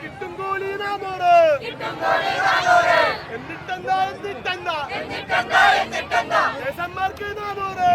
കിട്ടും കൂലി 400. എന്നിട്ടെന്താ ദേശന്മാർക്ക് 400.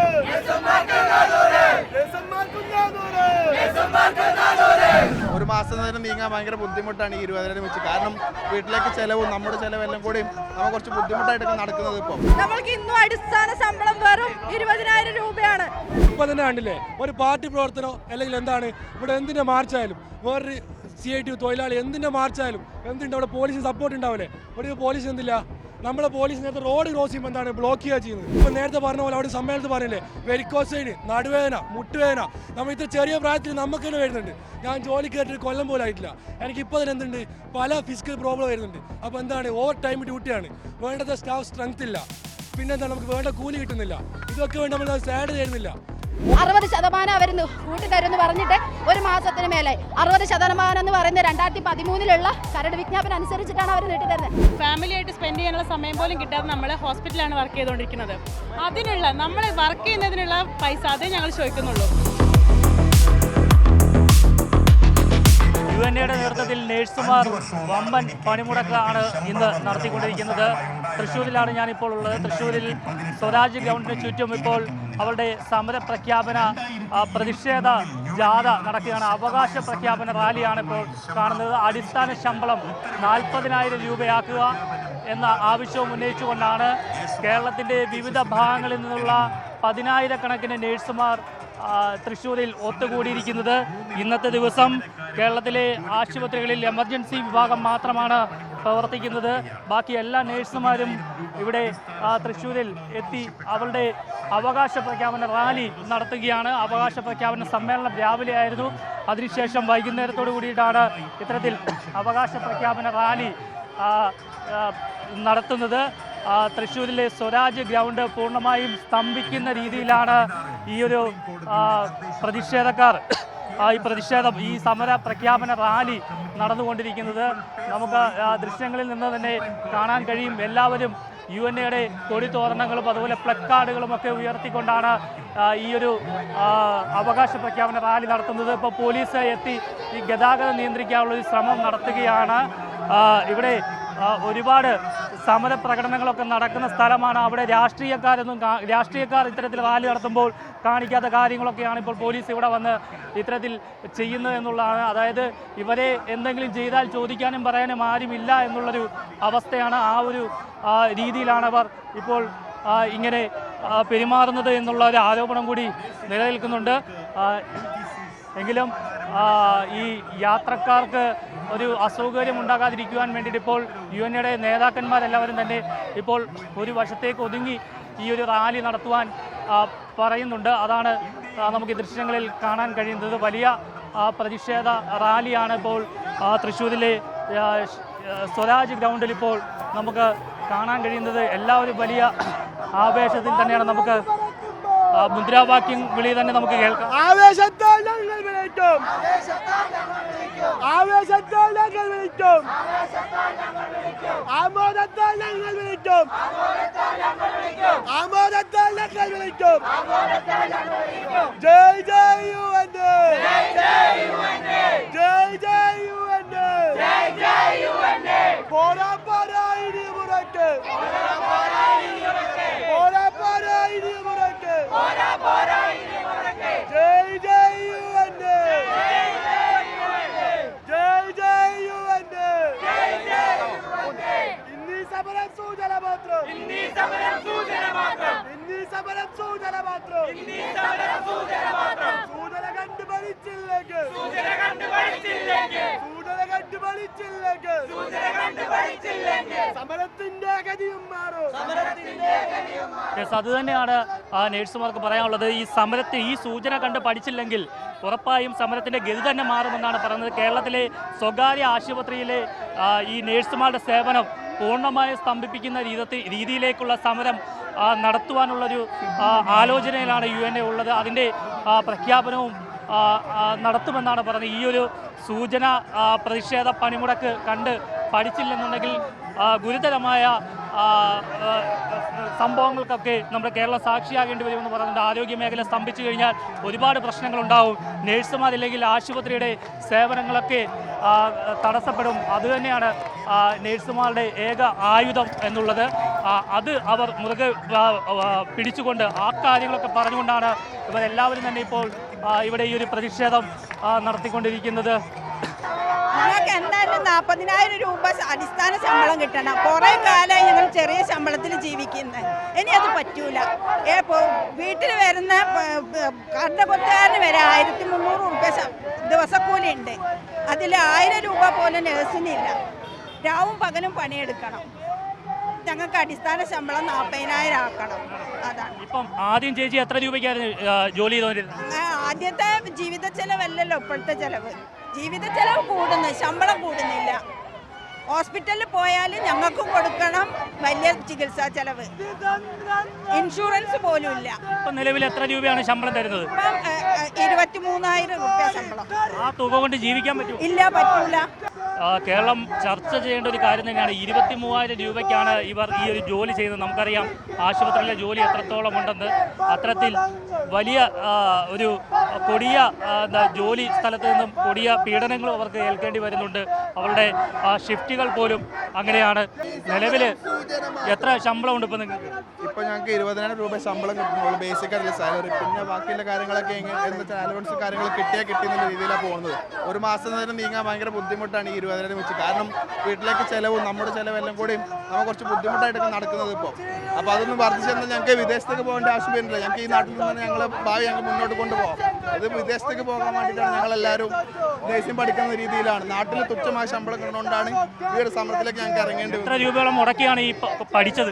ഒരു മാസം തന്നെ നീങ്ങാൻ ഭയങ്കര ബുദ്ധിമുട്ടാണ് ഈ 20,000 വെച്ച്. കാരണം വീട്ടിലേക്ക് ചെലവും നമ്മുടെ ചെലവെല്ലാം കൂടി നമ്മൾ കുറച്ച് ബുദ്ധിമുട്ടായിട്ടൊക്കെ നടക്കുന്നത്. ഇപ്പോൾ നമ്മൾക്ക് ഇന്നും അടിസ്ഥാന ശമ്പളം വെറും 20,000 രൂപയാണ്. ഇപ്പം തന്നെ കണ്ടില്ലേ, ഒരു പാർട്ടി പ്രവർത്തനോ അല്ലെങ്കിൽ എന്താണ് ഇവിടെ എന്തിൻ്റെ മാർച്ചായാലും വേറൊരു CIT തൊഴിലാളി എന്തിൻ്റെ മാർച്ചായാലും എന്തുണ്ട് അവിടെ പോലീസ് സപ്പോർട്ട് ഉണ്ടാവില്ലേ? ഇവിടെ പോലീസ് എന്തില്ല, നമ്മളെ പോലീസ് നേരത്തെ റോഡ് ക്രോസ് ചെയ്യുമ്പോൾ എന്താണ് ബ്ലോക്ക് ചെയ്യുക ചെയ്യുന്നത്. ഇപ്പം നേരത്തെ പറഞ്ഞ പോലെ അവിടെ സമ്മേളനത്തിൽ പറഞ്ഞില്ലേ, വെരിക്കോസൈന്, നടുവേദന, മുട്ടുവേദന, നമ്മൾ ഇത്ര ചെറിയ പ്രായത്തിൽ നമുക്ക് തന്നെ വരുന്നുണ്ട്. ഞാൻ ജോലി കയറ്റിട്ട് കൊല്ലം പോലും ആയിട്ടില്ല. എനിക്കിപ്പോൾ തന്നെ എന്തുണ്ട്, പല ഫിസിക്കൽ പ്രോബ്ലം വരുന്നുണ്ട്. അപ്പോൾ എന്താണ്, ഓവർ ടൈം ഡ്യൂട്ടിയാണ്, വേണ്ടത് സ്റ്റാഫ് സ്ട്രെങ്ത് ഇല്ല, പിന്നെന്താണ് നമുക്ക് വേണ്ട കൂലി കിട്ടുന്നില്ല, ഇതൊക്കെ വേണ്ടി നമ്മൾ സാലറി തരുന്നില്ല. 60% അവർ കൂട്ടിത്തരുമെന്ന് പറഞ്ഞിട്ട് ഒരു മാസത്തിന് മേലായി. 60% എന്ന് പറയുന്നത് 2013 കരട് വിജ്ഞാപനം അനുസരിച്ചിട്ടാണ് അവർ നീട്ടിത്തരുന്നത്. ഫാമിലിയായിട്ട് സ്പെൻഡ് ചെയ്യാനുള്ള സമയം പോലും കിട്ടാതെ നമ്മൾ ഹോസ്പിറ്റലാണ് വർക്ക് ചെയ്തുകൊണ്ടിരിക്കുന്നത്. അതിനുള്ള നമ്മൾ വർക്ക് ചെയ്യുന്നതിനുള്ള പൈസ അതേ ഞങ്ങൾ ചോദിക്കുന്നുള്ളൂ. UNAയുടെ നേതൃത്വത്തിൽ നേഴ്സുമാർ വമ്പൻ പണിമുടക്കാണ് ഇന്ന് നടത്തിക്കൊണ്ടിരിക്കുന്നത്. തൃശ്ശൂരിലാണ് ഞാനിപ്പോൾ ഉള്ളത്. തൃശ്ശൂരിൽ സ്വരാജ് ഗ്രൗണ്ടിന് ചുറ്റും ഇപ്പോൾ അവരുടെ സമര പ്രഖ്യാപന പ്രതിഷേധ ജാഥ നടക്കുകയാണ്. അവകാശ പ്രഖ്യാപന റാലിയാണ് ഇപ്പോൾ കാണുന്നത്. അടിസ്ഥാന ശമ്പളം 40,000 രൂപയാക്കുക എന്ന ആവശ്യവും ഉന്നയിച്ചുകൊണ്ടാണ് കേരളത്തിൻ്റെ വിവിധ ഭാഗങ്ങളിൽ നിന്നുള്ള 10,000-കണക്കിന് നേഴ്സുമാർ തൃശ്ശൂരിൽ ഒത്തുകൂടിയിരിക്കുന്നത്. ഇന്നത്തെ ദിവസം കേരളത്തിലെ ആശുപത്രികളിൽ എമർജൻസി വിഭാഗം മാത്രമാണ് പ്രവർത്തിക്കുന്നത്. ബാക്കി എല്ലാ നേഴ്സുമാരും ഇവിടെ തൃശ്ശൂരിൽ എത്തി അവരുടെ അവകാശ പ്രഖ്യാപന റാലി നടത്തുകയാണ്. അവകാശ പ്രഖ്യാപന സമ്മേളനം രാവിലെ ആയിരുന്നു. അതിനുശേഷം വൈകുന്നേരത്തോടു കൂടിയിട്ടാണ് ഇത്തരത്തിൽ അവകാശ പ്രഖ്യാപന റാലി നടത്തുന്നത്. തൃശ്ശൂരിലെ സ്വരാജ് ഗ്രൗണ്ട് പൂർണ്ണമായും സ്തംഭിക്കുന്ന രീതിയിലാണ് ഈ ഒരു ഈ സമര പ്രഖ്യാപന റാലി നടന്നുകൊണ്ടിരിക്കുന്നത്. നമുക്ക് ദൃശ്യങ്ങളിൽ നിന്ന് തന്നെ കാണാൻ കഴിയും. എല്ലാവരും UNAയുടെ കൊടിത്തോരണങ്ങളും അതുപോലെ പ്ലക്കാർഡുകളും ഒക്കെ ഉയർത്തിക്കൊണ്ടാണ് ഈ ഒരു അവകാശ പ്രഖ്യാപന റാലി നടത്തുന്നത്. ഇപ്പോൾ പോലീസ് എത്തി ഈ ഗതാഗതം നിയന്ത്രിക്കാനുള്ള ഒരു ശ്രമം നടത്തുകയാണ്. ഇവിടെ ഒരുപാട് സമര പ്രകടനങ്ങളൊക്കെ നടക്കുന്ന സ്ഥലമാണ്. അവിടെ രാഷ്ട്രീയക്കാർ ഇത്തരത്തിൽ റാലി നടത്തുമ്പോൾ കാണിക്കാത്ത കാര്യങ്ങളൊക്കെയാണ് ഇപ്പോൾ പോലീസ് ഇവിടെ വന്ന് ഇത്തരത്തിൽ ചെയ്യുന്നത് എന്നുള്ളതാണ്. അതായത് ഇവരെ എന്തെങ്കിലും ചെയ്താൽ ചോദിക്കാനും പറയാനും ആരുമില്ല എന്നുള്ളൊരു അവസ്ഥയാണ്. ആ ഒരു രീതിയിലാണ് അവർ ഇപ്പോൾ ഇങ്ങനെ പെരുമാറുന്നത് എന്നുള്ള ഒരു ആരോപണം കൂടി നിലനിൽക്കുന്നുണ്ട്. എങ്കിലും ഈ യാത്രക്കാർക്ക് ഒരു അസൗകര്യം ഉണ്ടാകാതിരിക്കുവാൻ വേണ്ടിയിട്ട് ഇപ്പോൾ UNAയുടെ നേതാക്കന്മാരെല്ലാവരും തന്നെ ഇപ്പോൾ ഒരു വശത്തേക്ക് ഒതുങ്ങി ഈ ഒരു റാലി നടത്തുവാൻ പറയുന്നുണ്ട്. അതാണ് നമുക്ക് ദൃശ്യങ്ങളിൽ കാണാൻ കഴിയുന്നത്. വലിയ പ്രതിഷേധ റാലിയാണ് ഇപ്പോൾ തൃശ്ശൂരിലെ സ്വരാജ് ഗ്രൗണ്ടിൽ ഇപ്പോൾ നമുക്ക് കാണാൻ കഴിയുന്നത്. എല്ലാവരും വലിയ ആവേശത്തിൽ തന്നെയാണ്. നമുക്ക് മുദ്രാവാക്യം വിളി തന്നെ നമുക്ക് കേൾക്കാം. ആവേശത്താൽ ഞങ്ങൾ വിളിക്കും, ആവേശത്താൽ ഞങ്ങൾ വിളിക്കും, ആമോദത്താൽ ഞങ്ങൾ വിളിക്കും, ആമോദത്താൽ ഞങ്ങൾ വിളിക്കും. ജയ് ജയ് UNA, ജയ് ജയ് UNA, പോരാ പോരാ ഇനി മുറക്ക്, പോരാ പോരാ ഇനി മുറക്ക്, ജയ് ജയ് UNA, ജയ് ജയ് UNA. ഇന്നീ സമരം സൂചന മാത്രം, ഇന്നീ സമരം സൂചന മാത്രം, സൂചന കണ്ടു പഠിച്ചില്ലെങ്കിൽ, സമരത്തിന്റെ ഗതിയും മാറും. അത് തന്നെയാണ് നേഴ്സുമാർക്ക് പറയാനുള്ളത്. ഈ സമരത്തിൽ ഈ സൂചന കണ്ട് പഠിച്ചില്ലെങ്കിൽ ഉറപ്പായും സമരത്തിൻ്റെ ഗതി തന്നെ മാറുമെന്നാണ് പറയുന്നത്. കേരളത്തിലെ സ്വകാര്യ ആശുപത്രിയിലെ ഈ നേഴ്സുമാരുടെ സേവനം പൂർണ്ണമായും സ്തംഭിപ്പിക്കുന്ന രീതിയിലേക്കുള്ള സമരം നടത്തുവാനുള്ളൊരു ആലോചനയിലാണ് UNA ഉള്ളത്. അതിൻ്റെ പ്രഖ്യാപനവും നടത്തുമെന്നാണ് പറഞ്ഞത്. ഈ ഒരു സൂചന പ്രതിഷേധ പണിമുടക്ക് കണ്ട് പഠിച്ചില്ലെന്നുണ്ടെങ്കിൽ ഗുരുതരമായ സംഭവങ്ങൾക്കൊക്കെ നമ്മുടെ കേരളം സാക്ഷിയാകേണ്ടി വരുമെന്ന് പറയുന്നുണ്ട്. ആരോഗ്യ മേഖല സ്തംഭിച്ചു കഴിഞ്ഞാൽ ഒരുപാട് പ്രശ്നങ്ങളുണ്ടാവും. നേഴ്സുമാരില്ലെങ്കിൽ ആശുപത്രിയുടെ സേവനങ്ങളൊക്കെ തടസ്സപ്പെടും. അതുതന്നെയാണ് നേഴ്സുമാരുടെ ഏക ആയുധം എന്നുള്ളത്. അത് അവർ മുറുകെ പിടിച്ചുകൊണ്ട് ആ കാര്യങ്ങളൊക്കെ പറഞ്ഞുകൊണ്ടാണ് ഇവരെല്ലാവരും തന്നെ ഇപ്പോൾ ഇവിടെ ഈ ഒരു പ്രതിഷേധം നടത്തിക്കൊണ്ടിരിക്കുന്നത്. ഞങ്ങൾക്ക് എന്തായാലും 40,000 രൂപ അടിസ്ഥാന ശമ്പളം കിട്ടണം. കുറേ കാലമായി ഞങ്ങൾ ചെറിയ ശമ്പളത്തിൽ ജീവിക്കുന്നത്. ഇനി അത് പറ്റൂല. വീട്ടിൽ വരുന്ന കണ്ടപൊത്തുകാരന് വരെ 1,300 രൂപ ദിവസക്കൂലി ഉണ്ട്. അതിൽ 1000 രൂപ പോലും നേഴ്സിനില്ല. രാവും പകലും പണിയെടുക്കണം. ഞങ്ങൾക്ക് അടിസ്ഥാന ശമ്പളം 40,000 ആക്കണം. അതാണ്. ഇപ്പം ആദ്യം ചേച്ചി എത്ര രൂപയ്ക്കായിരുന്നു ജോലി ചെയ്തുകൊണ്ടിരുന്നത്? ആദ്യത്തെ ജീവിത ചെലവല്ലല്ലോ ഇപ്പോഴത്തെ ചെലവ്. ജീവിത ചെലവ് കൂടുന്നു, ശമ്പളം കൂടുന്നില്ല. ഹോസ്പിറ്റലിൽ പോയാൽ ഞങ്ങൾക്കും കൊടുക്കണം വലിയ ചികിത്സാ ചെലവ്. ഇൻഷുറൻസ് പോലും ഇല്ല. ഇപ്പം നിലവിൽ എത്ര രൂപയാണ് ശമ്പളം തരുന്നത്? ഇപ്പം 23,000 രൂപ ശമ്പളം. ആ തുക കൊണ്ട് ജീവിക്കാൻ പറ്റും? ഇല്ല, പറ്റൂല. കേരളം ചർച്ച ചെയ്യേണ്ട ഒരു കാര്യം തന്നെയാണ്. 23,000 രൂപയ്ക്കാണ് ഇവർ ഈ ഒരു ജോലി ചെയ്യുന്നത്. നമുക്കറിയാം ആശുപത്രിയിലെ ജോലി എത്രത്തോളം ഉണ്ടെന്ന്. അത്തരത്തിൽ വലിയ ഒരു കൊടിയ ജോലി സ്ഥലത്ത് നിന്നും കൊടിയ പീഡനങ്ങളും അവർക്ക് ഏൽക്കേണ്ടി വരുന്നുണ്ട്. അവരുടെ ഷിഫ്റ്റുകൾ പോലും അങ്ങനെയാണ്. നിലവിൽ എത്ര ശമ്പളം ഉണ്ട് ഇപ്പം നിങ്ങൾക്ക്? ഇപ്പോൾ ഞങ്ങൾക്ക് 20,000 രൂപ ശമ്പളം കിട്ടുന്നുള്ളൂ, ബേസിക് ആയിട്ടുള്ള സാലറി. പിന്നെ ബാക്കിയുള്ള കാര്യങ്ങളൊക്കെ എന്താ വെച്ചാൽ അലവൻസ് കാര്യങ്ങൾ കിട്ടിയെന്നുള്ള രീതിയിലാണ് പോകുന്നത്. ഒരു മാസം തന്നെ നീങ്ങാൻ ഭയങ്കര ബുദ്ധിമുട്ടാണ് ഈ 20,000 വെച്ച്. കാരണം വീട്ടിലേക്ക് ചിലവും നമ്മുടെ ചിലവെല്ലാം കൂടി നമ്മൾ കുറച്ച് ബുദ്ധിമുട്ടായിട്ടൊക്കെ നടക്കുന്നത് ഇപ്പോൾ. അപ്പോൾ അതൊന്നും വർദ്ധിച്ചു കഴിഞ്ഞാൽ ഞങ്ങൾക്ക് വിദേശത്തേക്ക് പോകേണ്ട ആവശ്യം വരുന്നില്ല. ഞങ്ങൾക്ക് ഈ നാട്ടിൽ നിന്ന് ഞങ്ങൾ ഭാവി ഞങ്ങൾക്ക് മുന്നോട്ട് കൊണ്ടുപോകാം. അത് വിദേശത്തേക്ക് പോകാൻ വേണ്ടിയിട്ടാണ് ഞങ്ങളെല്ലാവരും നേഴ്സിംഗ് പഠിക്കുന്ന രീതിയിലാണ്. നാട്ടിൽ തുച്ഛമായ ശമ്പളം കിട്ടുന്നതുകൊണ്ടാണ് ഈ ഒരു സമരത്തിലേക്ക് ഞങ്ങൾക്ക് ഇറങ്ങേണ്ടി വരും. എത്ര രൂപയോളം മുടക്കിയാണ് ഈ പഠിച്ചത്?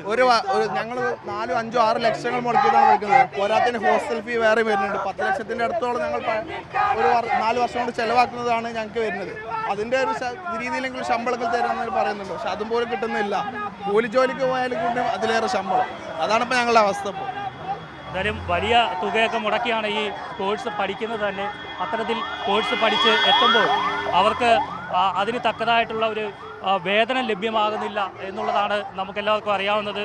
ഞങ്ങൾ 4, 5, 6 ലക്ഷങ്ങൾ മുടക്കിയതാണ് പഠിക്കുന്നത്. പോരാത്തിന് ഹോസ്റ്റൽ ഫീ വേറെ വരുന്നുണ്ട്. 10 ലക്ഷത്തിൻ്റെ അടുത്തോളം ഞങ്ങൾ ഒരു 4 വർഷം കൊണ്ട് ചിലവാക്കുന്നതാണ് ഞങ്ങൾക്ക് വരുന്നത്. അതിൻ്റെ ഒരു രീതിയിലെങ്കിലും ശമ്പളങ്ങൾ തരാമെന്ന് പറയുന്നുണ്ട്. പക്ഷെ അതുപോലെ കിട്ടുന്നില്ല. കൂലി ജോലിക്ക് പോയാലും കൂടി അതിലേറെ ശമ്പളം. അതാണ് ഇപ്പോൾ ഞങ്ങളുടെ അവസ്ഥ. ഇപ്പോൾ എന്തായാലും വലിയ തുകയൊക്കെ മുടക്കിയാണ് ഈ കോഴ്സ് പഠിക്കുന്നത് തന്നെ. അത്തരത്തിൽ കോഴ്സ് പഠിച്ച് എത്തുമ്പോൾ അവർക്ക് അതിന് തക്കതായിട്ടുള്ള ഒരു വേതനം ലഭ്യമാകുന്നില്ല എന്നുള്ളതാണ് നമുക്കെല്ലാവർക്കും അറിയാവുന്നത്.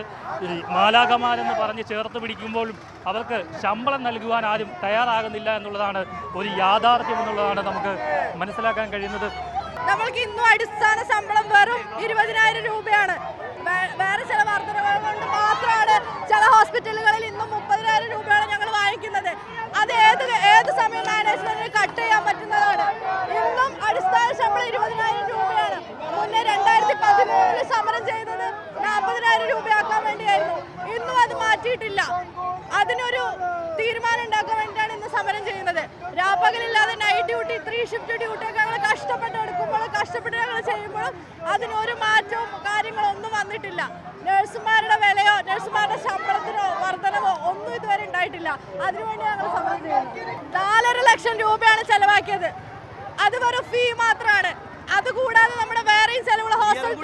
മാലാഖമാരെന്ന് പറഞ്ഞ് ചേർത്ത് പിടിക്കുമ്പോഴും അവർക്ക് ശമ്പളം നൽകുവാൻ ആരും തയ്യാറാകുന്നില്ല എന്നുള്ളതാണ് ഒരു യാഥാർത്ഥ്യം എന്നുള്ളതാണ് നമുക്ക് മനസ്സിലാക്കാൻ കഴിയുന്നത്. നമ്മൾക്ക് ഇന്നും അടിസ്ഥാന ശമ്പളം വെറും 20,000 രൂപയാണ്. വേറെ ചില വർധനകൾ കൊണ്ട് മാത്രമാണ് ചില ഹോസ്പിറ്റലുകളിൽ ഇന്നും 30,000 രൂപയാണ് ഞങ്ങൾ വാങ്ങിക്കുന്നത്. അത് ഏത് സമയം മാനേജ്മെന്റിന് കട്ട് ചെയ്യാൻ പറ്റുന്നതാണ്. ഇന്നും അടിസ്ഥാന ശമ്പളം 20,000 രൂപയാണ്. മുന്നേ 2013 സമരം ചെയ്തത് 40,000 രൂപയാക്കാൻ വേണ്ടിയായിരുന്നു. ഇന്നും അത് മാറ്റിയിട്ടില്ല. അതിനൊരു തീരുമാനം ഉണ്ടാക്കാൻ വേണ്ടിയിട്ടാണ് ഇന്ന് സമരം ചെയ്യുന്നത്. രാപ്പകലില്ലാതെ നൈറ്റ് ഡ്യൂട്ടി, 3 ഷിഫ്റ്റ് ഡ്യൂട്ടിയൊക്കെ ഞങ്ങൾ കഷ്ടപ്പെട്ടെടുക്കുമ്പോഴും കഷ്ടപ്പെട്ട് ഞങ്ങൾ ചെയ്യുമ്പോഴും അതിനൊരു മാറ്റവും കാര്യങ്ങളോ ഒന്നും വന്നിട്ടില്ല. നഴ്സുമാരുടെ വിലയോ നഴ്സുമാരുടെ ശമ്പളത്തിനോ വർധനവോ ഒന്നും ഇതുവരെ ഉണ്ടായിട്ടില്ല. അതിനുവേണ്ടി ഞങ്ങൾ സമരം ചെയ്യുന്നു. 4.5 ലക്ഷം രൂപയാണ് ചെലവാക്കിയത്. അത് വെറും ഫീ മാത്രമാണ്. അതുകൂടാതെ നമ്മുടെ വേറെയും ചെലവുകൾ,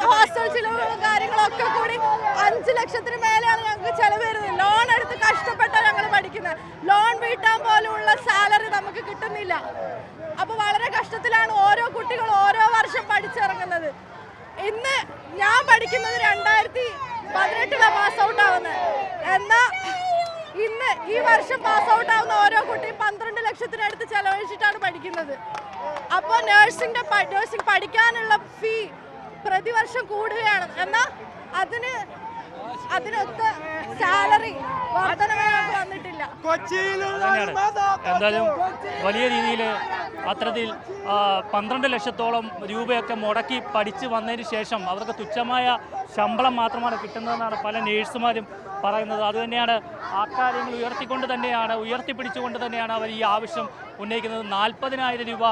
ഹോസ്റ്റൽ ചിലവുകളും കാര്യങ്ങളൊക്കെ കൂടി 5 ലക്ഷത്തിന് മേലെയാണ് ഞങ്ങൾക്ക് ചെലവ് വരുന്നത്. ലോൺ എടുത്ത് കഷ്ടപ്പെട്ടാണ് ഞങ്ങൾ പഠിക്കുന്നത്. ലോൺ വീട്ടാൻ പോലുള്ള സാലറി നമുക്ക് കിട്ടുന്നില്ല. അപ്പോൾ വളരെ കഷ്ടത്തിലാണ് ഓരോ കുട്ടികളും ഓരോ വർഷം പഠിച്ചിറങ്ങുന്നത്. ഇന്ന് ഞാൻ പഠിക്കുന്നത് 2018 പാസ് ഔട്ട് ആവുന്നത്. എന്നാൽ ഇന്ന് ഈ വർഷം പാസ് ഔട്ട് ആവുന്ന ഓരോ കുട്ടിയും 12 ലക്ഷത്തിനടുത്ത് ചെലവഴിച്ചിട്ടാണ് പഠിക്കുന്നത്. അപ്പോൾ നഴ്സിംഗ് പഠിക്കാനുള്ള ഫീ പ്രതിവർഷം കൂടുകയാണ്. എന്നാൽ അതിനൊത്ത സാലറി വർധനവൊക്കെ വന്നിട്ടില്ല. എന്തായാലും വലിയ രീതിയിൽ അത്തരത്തിൽ 12 ലക്ഷത്തോളം രൂപയൊക്കെ മുടക്കി പഠിച്ച് വന്നതിന് ശേഷം അവർക്ക് തുച്ഛമായ ശമ്പളം മാത്രമാണ് കിട്ടുന്നതെന്നാണ് പല നേഴ്സുമാരും പറയുന്നത്. അതുതന്നെയാണ് ആ കാര്യങ്ങൾ ഉയർത്തിപ്പിടിച്ചുകൊണ്ട് തന്നെയാണ് അവർ ഈ ആവശ്യം ഉന്നയിക്കുന്നത്. 40,000 രൂപ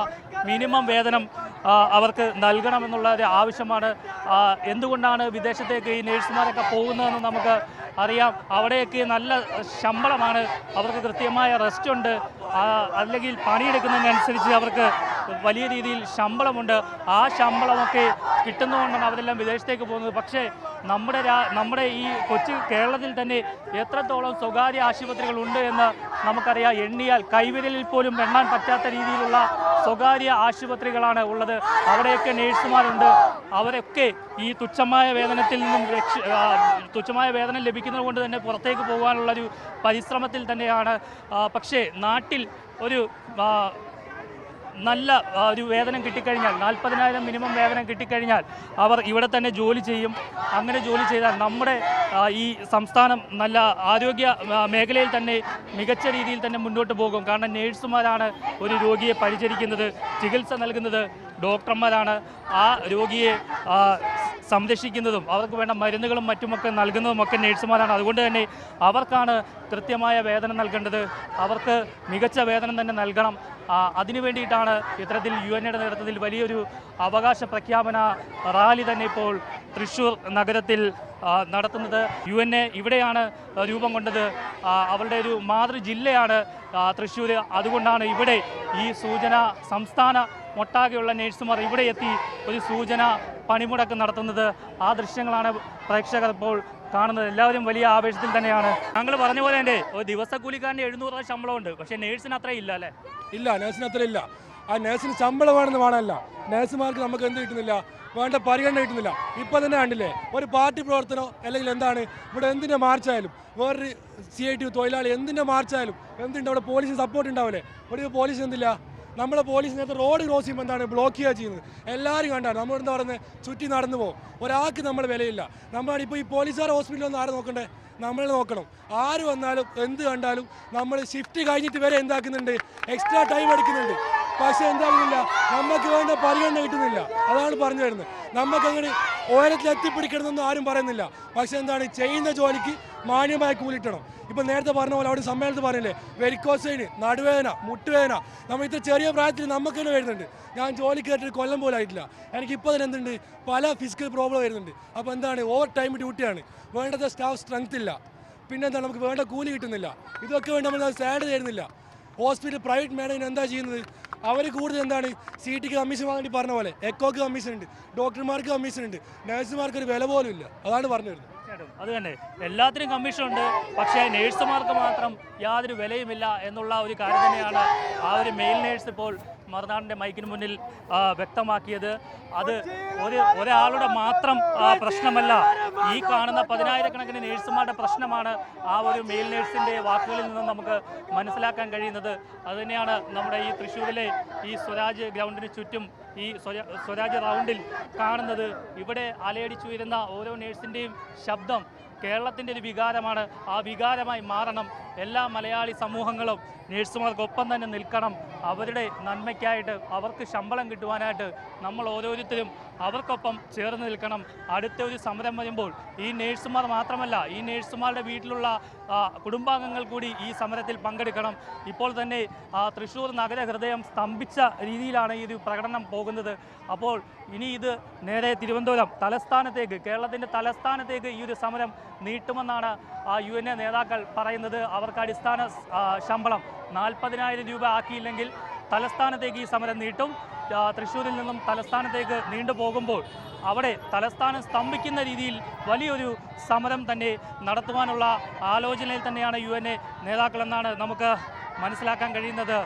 മിനിമം വേതനം അവർക്ക് നൽകണമെന്നുള്ള ഒരു ആവശ്യമാണ്. എന്തുകൊണ്ടാണ് വിദേശത്തേക്ക് ഈ നേഴ്സുമാരൊക്കെ പോകുന്നതെന്ന് നമുക്ക് അറിയാം. അവിടെയൊക്കെ നല്ല ശമ്പളമാണ്, അവർക്ക് കൃത്യമായ റെസ്റ്റ് ഉണ്ട്, അല്ലെങ്കിൽ പണിയെടുക്കുന്നതിനനുസരിച്ച് അവർക്ക് വലിയ രീതിയിൽ ശമ്പളമുണ്ട്. ആ ശമ്പളമൊക്കെ കിട്ടുന്നതുകൊണ്ടാണ് അവരെല്ലാം വിദേശത്തേക്ക് പോകുന്നത്. പക്ഷേ നമ്മുടെ ഈ കൊച്ചു കേരളത്തിൽ തന്നെ എത്രത്തോളം സ്വകാര്യ ആശുപത്രികളുണ്ട് എന്ന് നമുക്കറിയാം. എണ്ണിയാൽ കൈവിരലിൽ പോലും എണ്ണാൻ പറ്റാത്ത രീതിയിലുള്ള സ്വകാര്യ ആശുപത്രികളാണ് ഉള്ളത്. അവിടെയൊക്കെ നേഴ്സുമാരുണ്ട്. അവരൊക്കെ ഈ തുച്ഛമായ വേതനത്തിൽ നിന്നും തുച്ഛമായ വേതനം ലഭിക്കുന്നത് കൊണ്ട് തന്നെ പുറത്തേക്ക് പോകാനുള്ളൊരു പരിശ്രമത്തിൽ തന്നെയാണ്. പക്ഷേ നാട്ടിൽ ഒരു നല്ല ഒരു വേതനം കിട്ടിക്കഴിഞ്ഞാൽ 40,000 മിനിമം വേതനം കിട്ടിക്കഴിഞ്ഞാൽ അവർ ഇവിടെ തന്നെ ജോലി ചെയ്യും. അങ്ങനെ ജോലി ചെയ്താൽ നമ്മുടെ ഈ സംസ്ഥാനം നല്ല ആരോഗ്യ മേഖലയിൽ തന്നെ മികച്ച രീതിയിൽ തന്നെ മുന്നോട്ട് പോകും. കാരണം നേഴ്സുമാരാണ് ഒരു രോഗിയെ പരിചരിക്കുന്നത്, ചികിത്സ നൽകുന്നത് ഡോക്ടർമാരാണ്. ആ രോഗിയെ സംരക്ഷിക്കുന്നതും അവർക്ക് വേണ്ട മരുന്നുകളും മറ്റുമൊക്കെ നൽകുന്നതുമൊക്കെ നേഴ്സുമാരാണ്. അതുകൊണ്ട് തന്നെ അവർക്കാണ് കൃത്യമായ വേതനം നൽകേണ്ടത്. അവർക്ക് മികച്ച വേതനം തന്നെ നൽകണം. അതിനു വേണ്ടിയിട്ടാണ് ഇത്തരത്തിൽ UNAയുടെ നേതൃത്വത്തിൽ വലിയൊരു അവകാശ പ്രഖ്യാപന റാലി തന്നെ ഇപ്പോൾ തൃശ്ശൂർ നഗരത്തിൽ നടത്തുന്നത്. UNA ഇവിടെയാണ് രൂപം കൊണ്ടത്. അവരുടെ ഒരു മാതൃ ജില്ലയാണ് തൃശ്ശൂർ. അതുകൊണ്ടാണ് ഇവിടെ ഈ സൂചന സംസ്ഥാന ഒട്ടാകെയുള്ള നേഴ്സുമാർ ഇവിടെ എത്തി ഒരു സൂചന പണിമുടക്ക് നടത്തുന്നത്. ആ ദൃശ്യങ്ങളാണ് പ്രേക്ഷകർ ഇപ്പോൾ കാണുന്നത്. എല്ലാവരും വലിയ ആവേശത്തിൽ തന്നെയാണ്. ഞങ്ങൾ പറഞ്ഞ പോലെ തന്നെ ഒരു ദിവസക്കൂലിക്കാരൻ്റെ 700 രൂപ ശമ്പളമുണ്ട്. പക്ഷേ നേഴ്സിന് അത്ര ഇല്ല അല്ലേ? ഇല്ല, നേഴ്സിന് അത്ര ഇല്ല. ആ നേഴ്സിന് ശമ്പളം വേണമെന്ന് വേണമല്ല, നേഴ്സുമാർക്ക് നമുക്ക് എന്ത് കിട്ടുന്നില്ല, വേണ്ട പരിഗണന കിട്ടുന്നില്ല. ഇപ്പം തന്നെ കണ്ടില്ലേ, ഒരു പാർട്ടി പ്രവർത്തനോ അല്ലെങ്കിൽ എന്താണ് ഇവിടെ എന്തിൻ്റെ മാർച്ചായാലും, വേറൊരു CITU തൊഴിലാളി എന്തിൻ്റെ മാർച്ചായാലും എന്തുണ്ട്, അവിടെ പോലീസിന് സപ്പോർട്ട് ഉണ്ടാവില്ലേ? ഇവിടെ പോലീസ് എന്തില്ല, നമ്മളെ പോലീസ് നേരത്തെ റോഡ് ക്രോസ് ചെയ്യുമ്പോൾ എന്താണ് ബ്ലോക്ക് ചെയ്യുക ചെയ്യുന്നത്. എല്ലാവരും കണ്ടാണ് നമ്മളെന്താ പറയുന്നത്, ചുറ്റി നടന്നു പോകും. ഒരാൾക്ക് നമ്മൾ വിലയില്ല. നമ്മളാണ് ഇപ്പോൾ ഈ പോലീസുകാർ ഹോസ്പിറ്റലിൽ ഒന്ന് ആരെ നോക്കണ്ടേ, നമ്മൾ നോക്കണം. ആര് വന്നാലും എന്ത് കണ്ടാലും നമ്മൾ ഷിഫ്റ്റ് കഴിഞ്ഞിട്ട് വരെ എന്താക്കുന്നുണ്ട്, എക്സ്ട്രാ ടൈം എടുക്കുന്നുണ്ട്. പക്ഷേ എന്താകുന്നില്ല, നമുക്ക് വേണ്ട പരിഗണന കിട്ടുന്നില്ല. അതാണ് പറഞ്ഞു വരുന്നത്. നമുക്കങ്ങനെ ഉയരത്തിൽ എത്തിപ്പിടിക്കണമെന്നൊന്നും ആരും പറയുന്നില്ല. പക്ഷെ എന്താണ്, ചെയ്യുന്ന ജോലിക്ക് മാന്യമായ കൂലിട്ടണം. ഇപ്പം നേരത്തെ പറഞ്ഞ പോലെ അവിടെ സമ്മേളനത്തിൽ പറഞ്ഞില്ലേ, വെരിക്കോസൈന്, നടുവേദന, മുട്ടുവേദന, നമ്മൾ ഇത്ര ചെറിയ പ്രായത്തിൽ നമുക്ക് തന്നെ വരുന്നുണ്ട്. ഞാൻ ജോലി കയറ്റിട്ട് കൊല്ലം പോലും ആയിട്ടില്ല. എനിക്കിപ്പോൾ തന്നെ എന്തുണ്ട്, പല ഫിസിക്കൽ പ്രോബ്ലം വരുന്നുണ്ട്. അപ്പോൾ എന്താണ്, ഓവർ ടൈം ഡ്യൂട്ടിയാണ്, വേണ്ടത് സ്റ്റാഫ് സ്ട്രെങ്ത് ഇല്ല. പിന്നെന്താണ്, നമുക്ക് വേണ്ട കൂലി കിട്ടുന്നില്ല. ഇതൊക്കെ വേണ്ടി നമ്മൾ സാലറി തരുന്നില്ല. ഹോസ്പിറ്റൽ പ്രൈവറ്റ് മാനേജർ എന്താ ചെയ്യുന്നത്, അവർ കൂടുതൽ എന്താണ്, CTക്ക് കമ്മീഷൻ വാങ്ങി പറഞ്ഞ പോലെ എക്കോക്ക് കമ്മീഷൻ ഉണ്ട്, ഡോക്ടർമാർക്ക് കമ്മീഷൻ ഉണ്ട്, നഴ്സുമാർക്ക് ഒരു വില പോലും ഇല്ല. അതാണ് പറഞ്ഞു വരുന്നത്. അത് തന്നെ, എല്ലാത്തിനും കമ്മീഷനുണ്ട്, പക്ഷേ നേഴ്സുമാർക്ക് മാത്രം യാതൊരു വിലയുമില്ല എന്നുള്ള ഒരു കാര്യം തന്നെയാണ് ആ ഒരു മെയിൽ നേഴ്സ് ഇപ്പോൾ മറുനാടിൻ്റെ മൈക്കിന് മുന്നിൽ വ്യക്തമാക്കിയത്. അത് ഒരാളുടെ മാത്രം പ്രശ്നമല്ല, ഈ കാണുന്ന 10,000-കണക്കിന് നേഴ്സുമാരുടെ പ്രശ്നമാണ് ആ ഒരു മെയിൽ നേഴ്സിൻ്റെ വാക്കുകളിൽ നിന്നും നമുക്ക് മനസ്സിലാക്കാൻ കഴിയുന്നത്. അതുതന്നെയാണ് നമ്മുടെ ഈ തൃശ്ശൂരിലെ ഈ സ്വരാജ് ഗ്രൗണ്ടിന് ചുറ്റും ഈ സ്വരാജ് റൗണ്ടിൽ കാണുന്നത്. ഇവിടെ അലയടിച്ചുയരുന്ന ഓരോ നേഴ്സിൻ്റെയും ശബ്ദം കേരളത്തിൻ്റെ ഒരു വികാരമാണ്. ആ വികാരമായി മാറണം. എല്ലാ മലയാളി സമൂഹങ്ങളും നേഴ്സുമാർക്കൊപ്പം തന്നെ നിൽക്കണം. അവരുടെ നന്മയ്ക്കായിട്ട്, അവർക്ക് ശമ്പളം കിട്ടുവാനായിട്ട് നമ്മൾ ഓരോരുത്തരും അവർക്കൊപ്പം ചേർന്ന് നിൽക്കണം. അടുത്ത ഒരു സമരം വരുമ്പോൾ ഈ നേഴ്സുമാർ മാത്രമല്ല, ഈ നേഴ്സുമാരുടെ വീട്ടിലുള്ള കുടുംബാംഗങ്ങൾ കൂടി ഈ സമരത്തിൽ പങ്കെടുക്കണം. ഇപ്പോൾ തന്നെ തൃശ്ശൂർ നഗരഹൃദയം സ്തംഭിച്ച രീതിയിലാണ് ഈ ഒരു പ്രകടനം പോകുന്നത്. അപ്പോൾ ഇനി ഇത് നേരെ തിരുവനന്തപുരം തലസ്ഥാനത്തേക്ക്, കേരളത്തിൻ്റെ തലസ്ഥാനത്തേക്ക് ഈ ഒരു സമരം നീട്ടുമെന്നാണ് UNA നേതാക്കൾ പറയുന്നത്. അവർക്ക് അടിസ്ഥാന ശമ്പളം 40,000 രൂപ ആക്കിയില്ലെങ്കിൽ തലസ്ഥാനത്തേക്ക് ഈ സമരം നീട്ടും. തൃശ്ശൂരിൽ നിന്നും തലസ്ഥാനത്തേക്ക് നീണ്ടുപോകുമ്പോൾ അവിടെ തലസ്ഥാനം സ്തംഭിക്കുന്ന രീതിയിൽ വലിയൊരു സമരം തന്നെ നടത്തുവാനുള്ള ആലോചനയിൽ തന്നെയാണ് UNA നേതാക്കളെന്നാണ് നമുക്ക് മനസ്സിലാക്കാൻ കഴിയുന്നത്.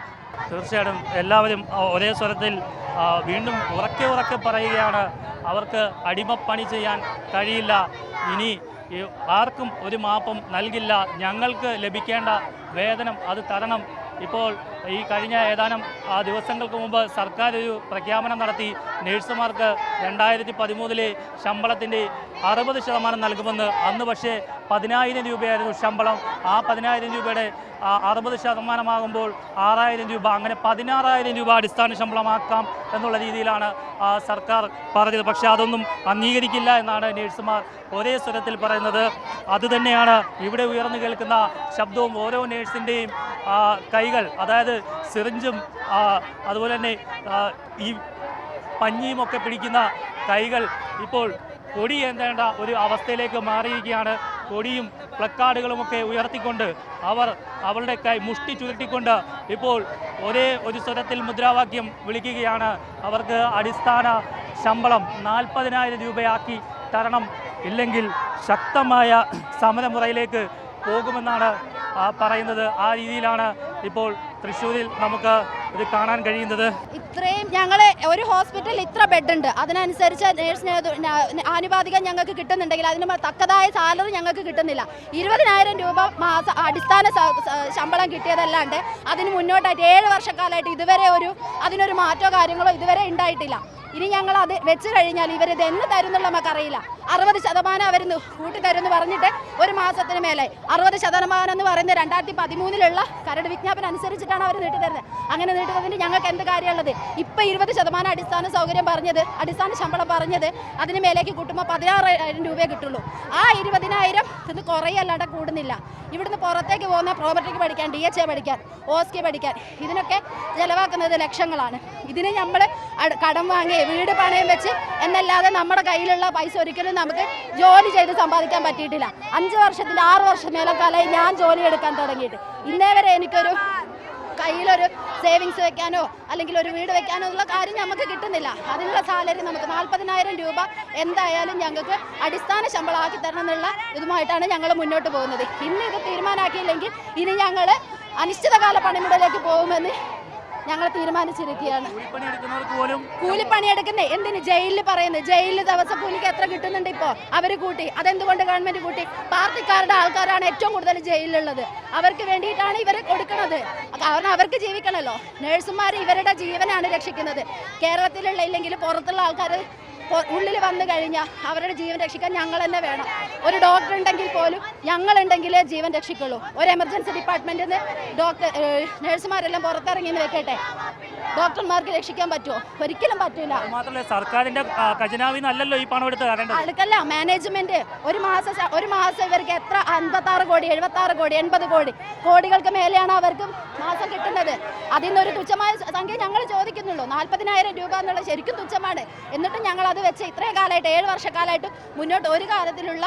തീർച്ചയായിട്ടും എല്ലാവരും ഒരേ സ്വരത്തിൽ വീണ്ടും ഉറക്കെ പറയുകയാണ്, അവർക്ക് അടിമപ്പണി ചെയ്യാൻ കഴിയില്ല. ഇനി ആർക്കും ഒരു മാപ്പും നൽകില്ല. ഞങ്ങൾക്ക് ലഭിക്കേണ്ട വേതനം അത് തരണം. ഇപ്പോൾ ഈ കഴിഞ്ഞ ഏതാനും ദിവസങ്ങൾക്ക് മുമ്പ് സർക്കാർ ഒരു പ്രഖ്യാപനം നടത്തി. നേഴ്സുമാർക്ക് 2013 ശമ്പളത്തിൻ്റെ 60% നൽകുമെന്ന്. അന്ന് പക്ഷേ 10,000 രൂപയായിരുന്നു ശമ്പളം. ആ 10,000 രൂപയുടെ 60% 6,000 രൂപ, അങ്ങനെ 16,000 രൂപ അടിസ്ഥാന ശമ്പളമാക്കാം എന്നുള്ള രീതിയിലാണ് സർക്കാർ പറഞ്ഞത്. പക്ഷേ അതൊന്നും അംഗീകരിക്കില്ല എന്നാണ് നേഴ്സുമാർ ഒരേ സ്വരത്തിൽ പറയുന്നത്. അതുതന്നെയാണ് ഇവിടെ ഉയർന്നു കേൾക്കുന്ന ശബ്ദവും. ഓരോ നേഴ്സിൻ്റെയും കൈകൾ, അതായത് സിറിഞ്ചും അതുപോലെ തന്നെ ഈ പഞ്ഞിയുമൊക്കെ പിടിക്കുന്ന കൈകൾ ഇപ്പോൾ കൊടിയേന്തേണ്ട ഒരു അവസ്ഥയിലേക്ക് മാറിയിരിക്കുകയാണ്. കൊടിയും പ്ലക്കാർഡുകളുമൊക്കെ ഉയർത്തിക്കൊണ്ട് അവരുടെ കൈ മുഷ്ടി ചുരുട്ടിക്കൊണ്ട് ഇപ്പോൾ ഒരേ ഒരു സ്വരത്തിൽ മുദ്രാവാക്യം വിളിക്കുകയാണ്. അവർക്ക് അടിസ്ഥാന ശമ്പളം 40,000 രൂപയാക്കി തരണം, ഇല്ലെങ്കിൽ ശക്തമായ സമരമുറയിലേക്ക് പോകുമെന്നാണ് പറയുന്നത്. ആ രീതിയിലാണ് ഇപ്പോൾ തൃശ്ശൂരിൽ നമുക്ക് ഇത് കാണാൻ കഴിയുന്നത്. ഇത്രയും ഞങ്ങളെ ഒരു ഹോസ്പിറ്റലിൽ ഇത്ര ബെഡ് ഉണ്ട്, അതിനനുസരിച്ച് നേഴ്സിന് ആനുപാതികം ഞങ്ങൾക്ക് കിട്ടുന്നുണ്ടെങ്കിൽ അതിന് തക്കതായ സാലറി ഞങ്ങൾക്ക് കിട്ടുന്നില്ല. 20,000 രൂപ മാസം അടിസ്ഥാന ശമ്പളം കിട്ടിയതല്ലാണ്ട് അതിന് മുന്നോട്ടായിട്ട് 7 വർഷക്കാലമായിട്ട് ഇതുവരെ അതിനൊരു മാറ്റോ കാര്യങ്ങളോ ഇതുവരെ ഉണ്ടായിട്ടില്ല. ഇനി ഞങ്ങൾ അത് വെച്ച് കഴിഞ്ഞാൽ ഇവരിത് എന്ന് തരും എന്നുള്ള നമുക്കറിയില്ല. 60% അവർ കൂട്ടി തരുമെന്ന് പറഞ്ഞിട്ട് ഒരു മാസത്തിന് മേലെ 60% എന്ന് പറയുന്നത് 2013 കരട് വിജ്ഞാപനം അനുസരിച്ചിട്ടാണ് അവർ നീട്ടിത്തരുന്നത്. അങ്ങനെ നീട്ടുന്നതിന് ഞങ്ങൾക്ക് എന്ത് കാര്യമുള്ളത്? ഇപ്പം 20% അടിസ്ഥാന സൗകര്യം പറഞ്ഞത്, അടിസ്ഥാന ശമ്പളം പറഞ്ഞത്, അതിന് മേലേക്ക് കൂട്ടുമ്പോൾ 16,000 രൂപയെ കിട്ടുള്ളൂ. ആ 20,000 ഇത് കുറയല്ലാണ്ട് കൂടുന്നില്ല. ഇവിടുന്ന് പുറത്തേക്ക് പോകുന്ന പ്രോപ്പർട്ടിക്ക് പഠിക്കാൻ, DHA പഠിക്കാൻ, OSK പഠിക്കാൻ, ഇതിനൊക്കെ ചിലവാക്കുന്നത് ലക്ഷങ്ങളാണ്. ഇതിന് നമ്മൾ കടം വാങ്ങി വീട് പണയം വെച്ച് എന്നല്ലാതെ നമ്മുടെ കയ്യിലുള്ള പൈസ ഒരിക്കലും നമുക്ക് ജോലി ചെയ്ത് സമ്പാദിക്കാൻ പറ്റിയിട്ടില്ല. 5 വർഷത്തിൽ 6 വർഷം മേലക്കാലമായി ഞാൻ ജോലി എടുക്കാൻ തുടങ്ങിയിട്ട് ഇന്നേ വരെ എനിക്കൊരു കയ്യിലൊരു സേവിങ്സ് വെക്കാനോ അല്ലെങ്കിൽ ഒരു വീട് വെക്കാനോ ഉള്ള കാര്യം നമുക്ക് കിട്ടുന്നില്ല. അതിനുള്ള സാലറി നമുക്ക് 40,000 രൂപ എന്തായാലും ഞങ്ങൾക്ക് അടിസ്ഥാന ശമ്പളം ആക്കി തരണം എന്നുള്ള ഇതുമായിട്ടാണ് ഞങ്ങൾ മുന്നോട്ട് പോകുന്നത്. ഇന്ന് ഇത് തീരുമാനമാക്കിയില്ലെങ്കിൽ ഇനി ഞങ്ങൾ അനിശ്ചിതകാല പണിമുടയിലേക്ക് പോകുമെന്ന് ഞങ്ങൾ തീരുമാനിച്ചിരിക്കുകയാണ്. കൂലിപ്പണിയെടുക്കുന്നേ എന്തിന്? ജയിലിൽ പറയുന്നത്, ജയിലിൽ ദിവസം കൂലിക്ക് എത്ര കിട്ടുന്നുണ്ട് ഇപ്പോൾ അവർ കൂട്ടി. അതെന്തുകൊണ്ട് ഗവൺമെന്റ് കൂട്ടി? പാർട്ടിക്കാരുടെ ആൾക്കാരാണ് ഏറ്റവും കൂടുതൽ ജയിലിലുള്ളത്. അവർക്ക് വേണ്ടിയിട്ടാണ് ഇവർ കൊടുക്കുന്നത്. കാരണം അവർക്ക് ജീവിക്കണമല്ലോ. നഴ്സുമാർ ഇവരുടെ ജീവനാണ് രക്ഷിക്കുന്നത്. കേരളത്തിലുള്ള ഇല്ലെങ്കിൽ പുറത്തുള്ള ആൾക്കാർ ഉള്ളിൽ വന്നു കഴിഞ്ഞാൽ അവരുടെ ജീവൻ രക്ഷിക്കാൻ ഞങ്ങൾ തന്നെ വേണം. ഒരു ഡോക്ടർ ഉണ്ടെങ്കിൽ പോലും ഞങ്ങളുണ്ടെങ്കിലേ ജീവൻ രക്ഷിക്കുള്ളൂ. ഒരു എമർജൻസി ഡിപ്പാർട്ട്മെന്റിൽ നിന്ന് നഴ്സുമാരെല്ലാം പുറത്തിറങ്ങിയെന്ന് വെക്കട്ടെ, ഡോക്ടർമാർക്ക് രക്ഷിക്കാൻ പറ്റുമോ? ഒരിക്കലും പറ്റൂല. മാത്രമല്ല സർക്കാരിന്റെ ഖജനാവിൽ നിന്നല്ലല്ലോ ഈ പണം എടുത്ത് അടുക്കല്ല മാനേജ്മെന്റ് ഒരു മാസം ഇവർക്ക് എത്ര 56 കോടി 76 കോടി 80 കോടി കോടികൾക്ക് മേലെയാണ് അവർക്ക് മാസം കിട്ടുന്നത്. അതിൽ നിന്നൊരു തുച്ഛമായ സംഖ്യ ഞങ്ങൾ ചോദിക്കുന്നുള്ളൂ. 40,000 രൂപ എന്നുള്ളത് ശരിക്കും തുച്ഛമാണ്. എന്നിട്ടും ഞങ്ങൾ അത് വെച്ച് ഇത്രയും കാലമായിട്ട് 7 വർഷക്കാലമായിട്ട് മുന്നോട്ട് ഒരു കാലത്തിലുള്ള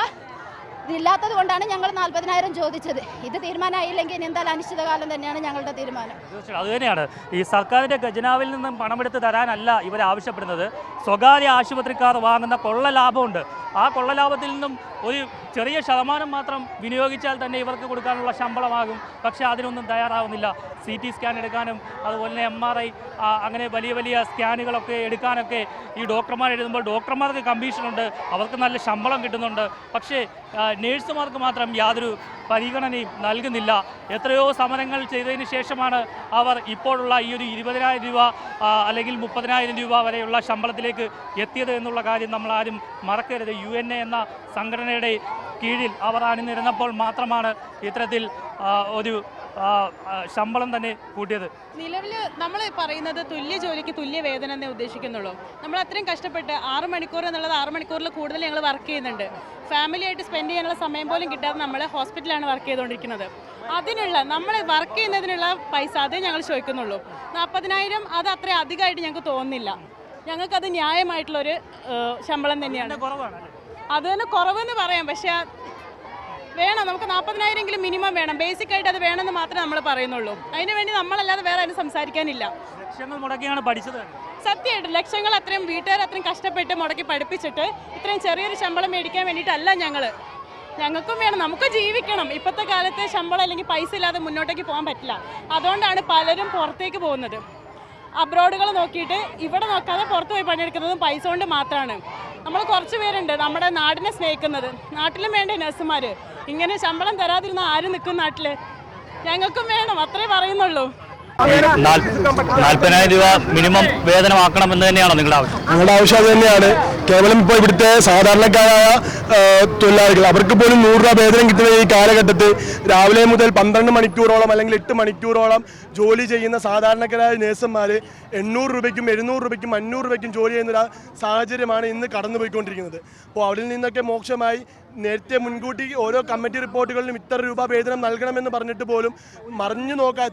ഇതില്ലാത്തത് കൊണ്ടാണ് ഞങ്ങൾ 40,000 ചോദിച്ചത്. ഇത് തീരുമാനമായില്ലെങ്കിൽ ഇനി എന്തായാലും അനിശ്ചിതകാലം തന്നെയാണ് ഞങ്ങളുടെ തീരുമാനം. അത് തന്നെയാണ്. ഈ സർക്കാരിന്റെ ഖജനാവിൽ നിന്നും പണമെടുത്ത് തരാനല്ല ഇവർ ആവശ്യപ്പെടുന്നത്. സ്വകാര്യ ആശുപത്രിക്കാർ വാങ്ങുന്ന കൊള്ള ലാഭമുണ്ട്. ആ കൊള്ള ലാഭത്തിൽ നിന്നും ഒരു ചെറിയ ശതമാനം മാത്രം വിനിയോഗിച്ചാൽ തന്നെ ഇവർക്ക് കൊടുക്കാനുള്ള ശമ്പളമാകും. പക്ഷേ അതിനൊന്നും തയ്യാറാവുന്നില്ല. CT സ്കാൻ എടുക്കാനും അതുപോലെ തന്നെ MRI അങ്ങനെ വലിയ വലിയ സ്കാനുകളൊക്കെ എടുക്കാനൊക്കെ ഈ ഡോക്ടർമാർ എഴുതുമ്പോൾ ഡോക്ടർമാർക്ക് കമ്മീഷനുണ്ട്, അവർക്ക് നല്ല ശമ്പളം കിട്ടുന്നുണ്ട്. പക്ഷേ നേഴ്സുമാർക്ക് മാത്രം യാതൊരു പരിഗണനയും നൽകുന്നില്ല. എത്രയോ സമരങ്ങൾ ചെയ്തതിന് ശേഷമാണ് അവർ ഇപ്പോഴുള്ള ഈ ഒരു 20,000 രൂപ അല്ലെങ്കിൽ 30,000 രൂപ വരെയുള്ള ശമ്പളത്തിലേക്ക് എത്തിയത് എന്നുള്ള കാര്യം നമ്മൾ ആരും മറക്കരുത്. UNA എന്ന സംഘടനയുടെ കീഴിൽ അവർ അണിനിരന്നപ്പോൾ മാത്രമാണ് ഇത്തരത്തിൽ ഒരു ശമ്പളം തന്നെ കൂട്ടിയത്. നിലവിൽ നമ്മൾ പറയുന്നത് തുല്യ ജോലിക്ക് തുല്യ വേതനം എന്നേ ഉദ്ദേശിക്കുന്നുള്ളൂ. നമ്മൾ അത്രയും കഷ്ടപ്പെട്ട് 6 മണിക്കൂർ എന്നുള്ളത് 6 മണിക്കൂറിൽ കൂടുതൽ ഞങ്ങൾ വർക്ക് ചെയ്യുന്നുണ്ട്. ഫാമിലിയായിട്ട് സ്പെൻഡ് ചെയ്യാനുള്ള സമയം പോലും കിട്ടാതെ നമ്മൾ ഹോസ്പിറ്റലാണ് വർക്ക് ചെയ്തുകൊണ്ടിരിക്കുന്നത്. അതിനുള്ള നമ്മൾ വർക്ക് ചെയ്യുന്നതിനുള്ള പൈസ അതേ ഞങ്ങൾ ചോദിക്കുന്നുള്ളൂ. 40,000 അത് അത്ര അധികമായിട്ട് ഞങ്ങൾക്ക് തോന്നുന്നില്ല. ഞങ്ങൾക്കത് ന്യായമായിട്ടുള്ളൊരു ശമ്പളം തന്നെയാണ്. അത് തന്നെ കുറവെന്ന് പറയാം, പക്ഷേ വേണം. നമുക്ക് 40,000 മിനിമം വേണം. ബേസിക് ആയിട്ട് അത് വേണമെന്ന് മാത്രമേ നമ്മൾ പറയുന്നുള്ളൂ. അതിന് വേണ്ടി നമ്മളല്ലാതെ വേറെ ആരും സംസാരിക്കാനില്ല. ലക്ഷങ്ങൾ മുടക്കിയാണ് പഠിച്ചത്. സത്യമായിട്ട് ലക്ഷങ്ങൾ അത്രയും വീട്ടുകാർ അത്രയും കഷ്ടപ്പെട്ട് മുടക്കി പഠിപ്പിച്ചിട്ട് ഇത്രയും ചെറിയൊരു ശമ്പളം മേടിക്കാൻ വേണ്ടിയിട്ടല്ല ഞങ്ങൾക്കും വേണം. നമുക്ക് ജീവിക്കണം. ഇപ്പോഴത്തെ കാലത്ത് ശമ്പളം അല്ലെങ്കിൽ പൈസ ഇല്ലാതെ മുന്നോട്ടേക്ക് പോകാൻ പറ്റില്ല. അതുകൊണ്ടാണ് പലരും പുറത്തേക്ക് പോകുന്നത്. അബ്രോഡുകൾ നോക്കിയിട്ട് ഇവിടെ നോക്കാതെ പുറത്ത് പോയി പണിയെടുക്കുന്നതും പൈസ കൊണ്ട് മാത്രമാണ്. നമ്മൾ കുറച്ച് പേരുണ്ട് നമ്മുടെ നാടിനെ സ്നേഹിക്കുന്നത്. നാട്ടിലും വേണ്ടേ നഴ്സുമാർ? ഇങ്ങനെ ശമ്പളം തരാതിരുന്ന ആരും നിൽക്കും നാട്ടിൽ? ഞങ്ങൾക്കും വേണം, അത്രേ പറയുന്നുള്ളൂ. 40,000 രൂപ മിനിമം വേതനമാക്കണമെന്ന് തന്നെയാണോ നിങ്ങളുടെ ആവശ്യം? ഞങ്ങളുടെ ആവശ്യം അത് തന്നെയാണ്. കേവലം ഇപ്പോൾ ഇവിടുത്തെ സാധാരണക്കാരായ തൊഴിലാളികൾ അവർക്ക് പോലും 100 രൂപ വേതനം കിട്ടുന്ന ഈ കാലഘട്ടത്തിൽ രാവിലെ മുതൽ 12 മണിക്കൂറോളം അല്ലെങ്കിൽ 8 മണിക്കൂറോളം ജോലി ചെയ്യുന്ന സാധാരണക്കാരായ നേഴ്സുമാർ 800 രൂപയ്ക്കും 700 രൂപയ്ക്കും 500 രൂപയ്ക്കും ജോലി ചെയ്യുന്ന സാഹചര്യമാണ് ഇന്ന് കടന്നുപോയിക്കൊണ്ടിരിക്കുന്നത്. അപ്പോൾ അവിടെ നിന്നൊക്കെ മോക്ഷമായി നേരത്തെ മുൻകൂട്ടി ഓരോ കമ്മിറ്റി റിപ്പോർട്ടുകളിലും ഇത്ര രൂപ വേതനം നൽകണമെന്ന് പറഞ്ഞിട്ട് പോലും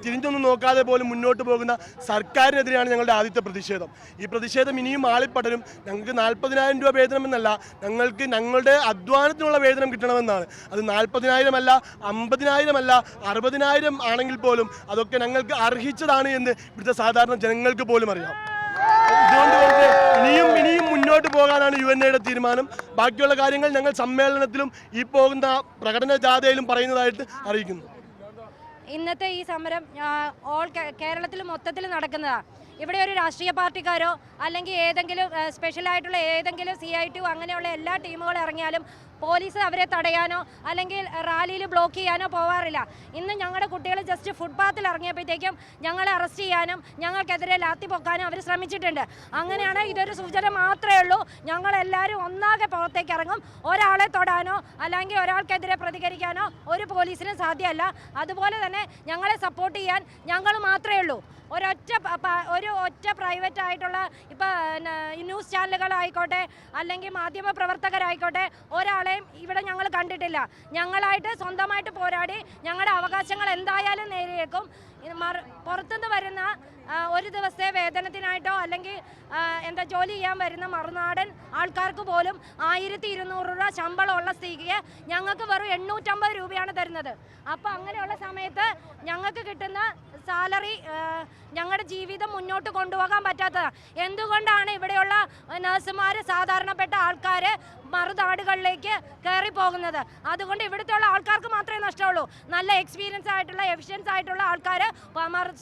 തിരിഞ്ഞൊന്നും നോക്കാതെ പോലും മുന്നോട്ട് പോകുന്ന സർക്കാരിനെതിരെയാണ് ഞങ്ങളുടെ ആദ്യത്തെ പ്രതിഷേധം. ഈ പ്രതിഷേധം ഇനിയും ആളിപ്പടരും. ഞങ്ങൾക്ക് 40,000 40,000 രൂപ വേതനം എന്നല്ല, ഞങ്ങൾക്ക് ഞങ്ങളുടെ അധ്വാനത്തിനുള്ള വേതനം കിട്ടണമെന്നാണ്. അത് 40,000 അല്ല, 50,000 അല്ല, 60,000 ആണെങ്കിൽ പോലും അതൊക്കെ ഞങ്ങൾക്ക് അർഹിച്ചതാണ് എന്ന് ഇവിടുത്തെ സാധാരണ ജനങ്ങൾക്ക് പോലും അറിയാം. ഇതുകൊണ്ട് ഇനിയും മുന്നോട്ട് പോകാനാണ് UNAയുടെ തീരുമാനം. ബാക്കിയുള്ള കാര്യങ്ങൾ ഞങ്ങൾ സമ്മേളനത്തിലും ഈ പോകുന്ന പ്രകടന ജാഥയിലും പറയുന്നതായിട്ട് അറിയിക്കുന്നു. ഇന്നത്തെ ഈ സമരം കേരളത്തിൽ മൊത്തത്തിൽ നടക്കുന്നതാണ്. ഇവിടെ ഒരു രാഷ്ട്രീയ പാർട്ടിക്കാരോ അല്ലെങ്കിൽ ഏതെങ്കിലും സ്പെഷ്യലായിട്ടുള്ള ഏതെങ്കിലും CITU അങ്ങനെയുള്ള എല്ലാ ടീമുകളും ഇറങ്ങിയാലും പോലീസ് അവരെ തടയാനോ അല്ലെങ്കിൽ റാലിയിൽ ബ്ലോക്ക് ചെയ്യാനോ പോവാറില്ല. ഇന്ന് ഞങ്ങളുടെ കുട്ടികൾ ജസ്റ്റ് ഫുട്പാത്തിൽ ഇറങ്ങിയപ്പോഴത്തേക്കും ഞങ്ങളെ അറസ്റ്റ് ചെയ്യാനും ഞങ്ങൾക്കെതിരെ ലാത്തി പൊക്കാനും അവർ ശ്രമിച്ചിട്ടുണ്ട്. അങ്ങനെയാണ് ഇതൊരു സൂചന മാത്രമേ ഉള്ളൂ. ഞങ്ങളെല്ലാവരും ഒന്നാകെ പുറത്തേക്ക് ഇറങ്ങും. ഒരാളെ തൊടാനോ അല്ലെങ്കിൽ ഒരാൾക്കെതിരെ പ്രതികരിക്കാനോ ഒരു പോലീസിനും സാധ്യമല്ല. അതുപോലെ തന്നെ ഞങ്ങളെ സപ്പോർട്ട് ചെയ്യാൻ ഞങ്ങൾ മാത്രമേ ഉള്ളൂ. ഒരു ഒറ്റ പ്രൈവറ്റ് ആയിട്ടുള്ള ഇപ്പോൾ ന്യൂസ് ചാനലുകളായിക്കോട്ടെ അല്ലെങ്കിൽ മാധ്യമ പ്രവർത്തകരായിക്കോട്ടെ ഒരാളെയും ഇവിടെ ഞങ്ങൾ കണ്ടിട്ടില്ല. ഞങ്ങളായിട്ട് സ്വന്തമായിട്ട് പോരാടി ഞങ്ങളുടെ അവകാശങ്ങൾ എന്തായാലും നേടിയേക്കും. പുറത്തുനിന്ന് വരുന്ന ഒരു ദിവസത്തെ വേതനത്തിനായിട്ടോ അല്ലെങ്കിൽ ജോലി ചെയ്യാൻ വരുന്ന മറുനാടൻ ആൾക്കാർക്ക് പോലും 1,200 രൂപ ശമ്പളമുള്ള സ്ഥിതിക്ക് ഞങ്ങൾക്ക് വെറും 850 രൂപയാണ് തരുന്നത്. അപ്പോൾ അങ്ങനെയുള്ള സമയത്ത് ഞങ്ങൾക്ക് കിട്ടുന്ന സാലറി ഞങ്ങളുടെ ജീവിതം മുന്നോട്ട് കൊണ്ടുപോകാൻ പറ്റാത്തതാണ്. എന്തുകൊണ്ടാണ് ഇവിടെയുള്ള നഴ്സുമാർ സാധാരണപ്പെട്ട ആൾക്കാർ മറുനാടുകളിലേക്ക് കയറി പോകുന്നത്? അതുകൊണ്ട് ഇവിടുത്തെ ഉള്ള ആൾക്കാർക്ക് മാത്രമേ നഷ്ടമുള്ളൂ. നല്ല എക്സ്പീരിയൻസ് ആയിട്ടുള്ള എഫിഷ്യൻസ് ആയിട്ടുള്ള ആൾക്കാർ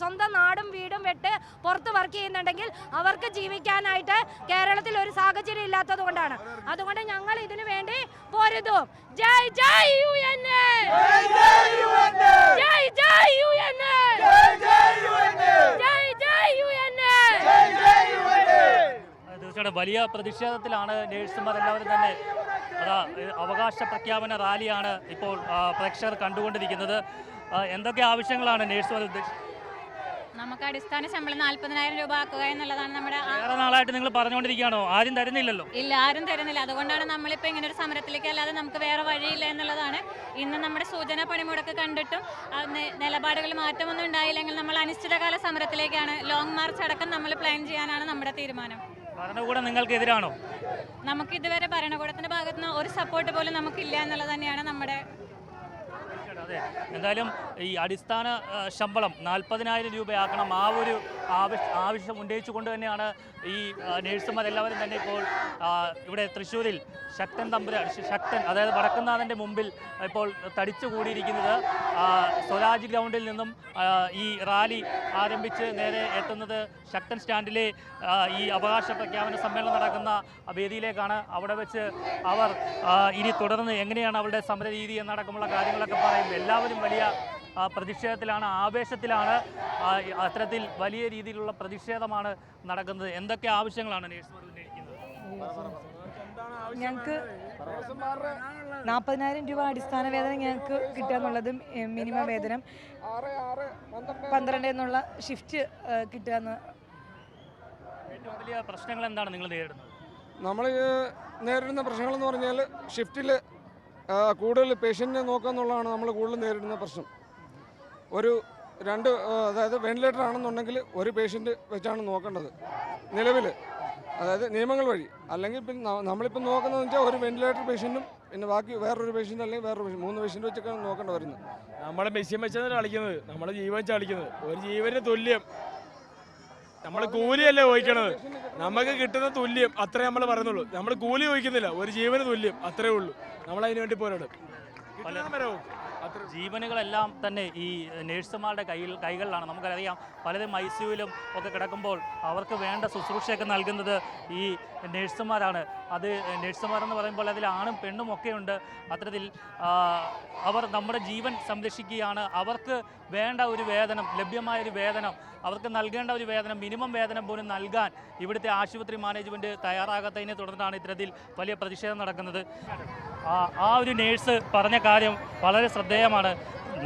സ്വന്തം നാടും വീടും വിട്ട് പുറത്ത് വർക്ക് ചെയ്യുന്നുണ്ടെങ്കിൽ അവർക്ക് ജീവിക്കാനായിട്ട് കേരളത്തിൽ ഒരു സാഹചര്യം ഇല്ലാത്തത് കൊണ്ടാണ്. അതുകൊണ്ട് ഞങ്ങൾ ഇതിനു വേണ്ടി പൊരുതും. ജയ് ജയ് UNA! ജയ് ജയ് UNA! ജയ് ജയ് UNA! തീർച്ചയായിട്ടും വലിയ പ്രതിഷേധത്തിലാണ് നേഴ്സുമാർ എല്ലാവരും തന്നെ. അവകാശ പ്രഖ്യാപന റാലിയാണ് ഇപ്പോൾ പ്രേക്ഷകർ കണ്ടുകൊണ്ടിരിക്കുന്നത്. എന്തൊക്കെ ആവശ്യങ്ങളാണ് നേഴ്സുമാർ ഉദ്ദേശിച്ചത്? നമുക്ക് അടിസ്ഥാന ശമ്പളം 40,000 രൂപ ആക്കുക എന്നുള്ളതാണ് നമ്മുടെ. വേറെ നാളായിട്ട് നിങ്ങൾ പറഞ്ഞുകൊണ്ടിരിക്കുകയാണോ? ആരും തരുന്നില്ലല്ലോ. ഇല്ല, ആരും തരുന്നില്ല. അതുകൊണ്ടാണ് നമ്മളിപ്പോൾ ഇങ്ങനെ ഒരു സമരത്തിലേക്ക്, അല്ലാതെ നമുക്ക് വേറെ വഴിയില്ല എന്നുള്ളതാണ്. ഇന്ന് നമ്മുടെ സൂചന പണിമുടക്ക് കണ്ടിട്ടും നിലപാടുകൾ മാറ്റമൊന്നും ഉണ്ടായില്ലെങ്കിൽ നമ്മൾ അനിശ്ചിതകാല സമരത്തിലേക്കാണ്. ലോങ് മാർച്ച് അടക്കം നമ്മൾ പ്ലാൻ ചെയ്യാനാണ് നമ്മുടെ തീരുമാനം. ഭരണകൂടം നിങ്ങൾക്ക് എതിരാണോ? നമുക്ക് ഇതുവരെ ഭരണകൂടത്തിന്റെ ഭാഗത്ത് നിന്ന് ഒരു സപ്പോർട്ട് പോലും നമുക്കില്ല എന്നുള്ളത് തന്നെയാണ് നമ്മുടെ. അതെ, എന്തായാലും ഈ അടിസ്ഥാന ശമ്പളം 40,000 രൂപയാക്കണം, ആ ഒരു ആവശ്യം ഉന്നയിച്ചുകൊണ്ട് തന്നെയാണ് ഈ നേഴ്സുമാരെല്ലാവരും തന്നെ ഇപ്പോൾ ഇവിടെ തൃശ്ശൂരിൽ ശക്തൻ അതായത് വടക്കുന്നാഥൻ്റെ മുമ്പിൽ ഇപ്പോൾ തടിച്ചു കൂടിയിരിക്കുന്നത്. സ്വരാജ് ഗ്രൗണ്ടിൽ നിന്നും ഈ റാലി ആരംഭിച്ച് നേരെ എത്തുന്നത് ശക്തൻ സ്റ്റാൻഡിലെ ഈ അവകാശ പ്രഖ്യാപന സമ്മേളനം നടക്കുന്ന വേദിയിലേക്കാണ്. അവിടെ വെച്ച് അവർ ഇനി തുടർന്ന് എങ്ങനെയാണ് അവരുടെ സമരരീതി എന്നടക്കമുള്ള കാര്യങ്ങളൊക്കെ പറയും. എല്ലാവരും വലിയ പ്രതിഷേധത്തിലാണ്, ആവേശത്തിലാണ്. അത്തരത്തിൽ വലിയ രീതിയിലുള്ള പ്രതിഷേധമാണ് നടക്കുന്നത്. എന്തൊക്കെ ആവശ്യങ്ങളാണ് നേഴ്സുമാർ ഉന്നയിക്കുന്നത്? ഞങ്ങൾക്ക് 40,000 രൂപ അടിസ്ഥാന വേതനം ഞങ്ങൾക്ക് കിട്ടുക എന്നുള്ളതും മിനിമം വേതനം 12 എന്നുള്ള ഷിഫ്റ്റ് കിട്ടുക എന്ന്. ഏറ്റവും വലിയ പ്രശ്നങ്ങൾ എന്താണ് നിങ്ങൾ നേരിടുന്നത്? നമ്മൾ നേരിടുന്ന പ്രശ്നങ്ങളെന്ന് പറഞ്ഞാൽ ഷിഫ്റ്റിൽ കൂടുതൽ പേഷ്യൻറ്റിനെ നോക്കുക എന്നുള്ളതാണ് നമ്മൾ കൂടുതൽ നേരിടുന്ന പ്രശ്നം. അതായത് വെന്റിലേറ്റർ ആണെന്നുണ്ടെങ്കിൽ ഒരു പേഷ്യൻ്റ് വെച്ചാണ് നോക്കേണ്ടത് നിലവിൽ, അതായത് നിയമങ്ങൾ വഴി. അല്ലെങ്കിൽ പിന്നെ നമ്മളിപ്പോൾ നോക്കുന്നതെന്ന് വെച്ചാൽ ഒരു വെന്റിലേറ്റർ പേഷ്യൻറ്റും പിന്നെ ബാക്കി വേറൊരു പേഷ്യൻ്റ് അല്ലെങ്കിൽ വേറൊരു പേഷ്യൻ്റ് 3 പേഷ്യൻ്റ് വെച്ചൊക്കെയാണ് നോക്കേണ്ടി വരുന്നത്. നമ്മുടെ മെഷീൻ വെച്ചാണ് കളിക്കുന്നത്, നമ്മുടെ ജീവൻ വെച്ചാണ് കളിക്കുന്നത്. ഒരു ജീവന് തുല്യം. നമ്മൾ കൂലിയല്ലേ ചോദിക്കണത്, നമുക്ക് കിട്ടുന്ന തുല്യം അത്രേ നമ്മൾ പറയുന്നുള്ളൂ. നമ്മൾ കൂലി ചോദിക്കുന്നില്ല, ഒരു ജീവന് തുല്യം അത്രേ ഉള്ളൂ. നമ്മൾ അതിനു വേണ്ടി പോരാടും. ജീവനുകളെല്ലാം തന്നെ ഈ നേഴ്സുമാരുടെ കൈകളിലാണ്. നമുക്കറിയാം, പലരും ICUവിലും ഒക്കെ കിടക്കുമ്പോൾ അവർക്ക് വേണ്ട ശുശ്രൂഷയൊക്കെ നൽകുന്നത് ഈ നേഴ്സുമാരാണ്. അത് നേഴ്സുമാരെന്ന് പറയുമ്പോൾ അതിൽ ആണും പെണ്ണും ഒക്കെയുണ്ട്. അത്തരത്തിൽ അവർ നമ്മുടെ ജീവൻ സംരക്ഷിക്കുകയാണ്. അവർക്ക് വേണ്ട ഒരു വേതനം, ലഭ്യമായൊരു വേതനം, അവർക്ക് നൽകേണ്ട ഒരു വേതനം, മിനിമം വേതനം പോലും നൽകാൻ ഇവിടുത്തെ ആശുപത്രി മാനേജ്മെൻറ്റ് തയ്യാറാകാത്തതിനെ തുടർന്നാണ് ഇത്തരത്തിൽ വലിയ പ്രതിഷേധം നടക്കുന്നത്. ആ ഒരു നേഴ്സ് പറഞ്ഞ കാര്യം വളരെ ശ്രദ്ധേയമാണ്.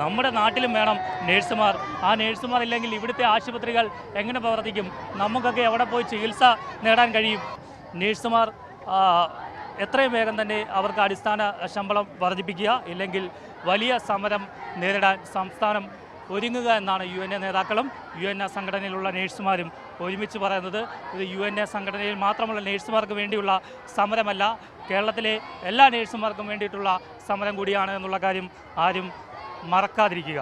നമ്മുടെ നാട്ടിലും വേണം നേഴ്സുമാർ. ആ നേഴ്സുമാർ ഇല്ലെങ്കിൽ ഇവിടുത്തെ ആശുപത്രികൾ എങ്ങനെ പ്രവർത്തിക്കും? നമുക്കൊക്കെ എവിടെ പോയി ചികിത്സ നേടാൻ കഴിയും? നേഴ്സുമാർ എത്രയും വേഗം തന്നെ അവർക്ക് അടിസ്ഥാന ശമ്പളം വർദ്ധിപ്പിക്കുക, ഇല്ലെങ്കിൽ വലിയ സമരം നേരിടാൻ സംസ്ഥാനം ഒരുങ്ങുക എന്നാണ് UNA നേതാക്കളും UNA സംഘടനയിലുള്ള നേഴ്സുമാരും ഒരുമിച്ച് പറയുന്നത് ഇത് UN സംഘടനയിൽ മാത്രമുള്ള നേഴ്സുമാർക്ക് വേണ്ടിയുള്ള സമരമല്ല, കേരളത്തിലെ എല്ലാ നേഴ്സുമാർക്കും വേണ്ടിയിട്ടുള്ള സമരം കൂടിയാണ് എന്നുള്ള കാര്യം ആരും മറക്കാതിരിക്കുക.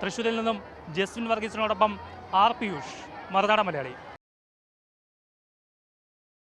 തൃശ്ശൂരിൽ നിന്നും ജസ്റ്റിൻ വർഗീസിനോടൊപ്പം R. പിയൂഷ്, മറുനാടൻ മലയാളി.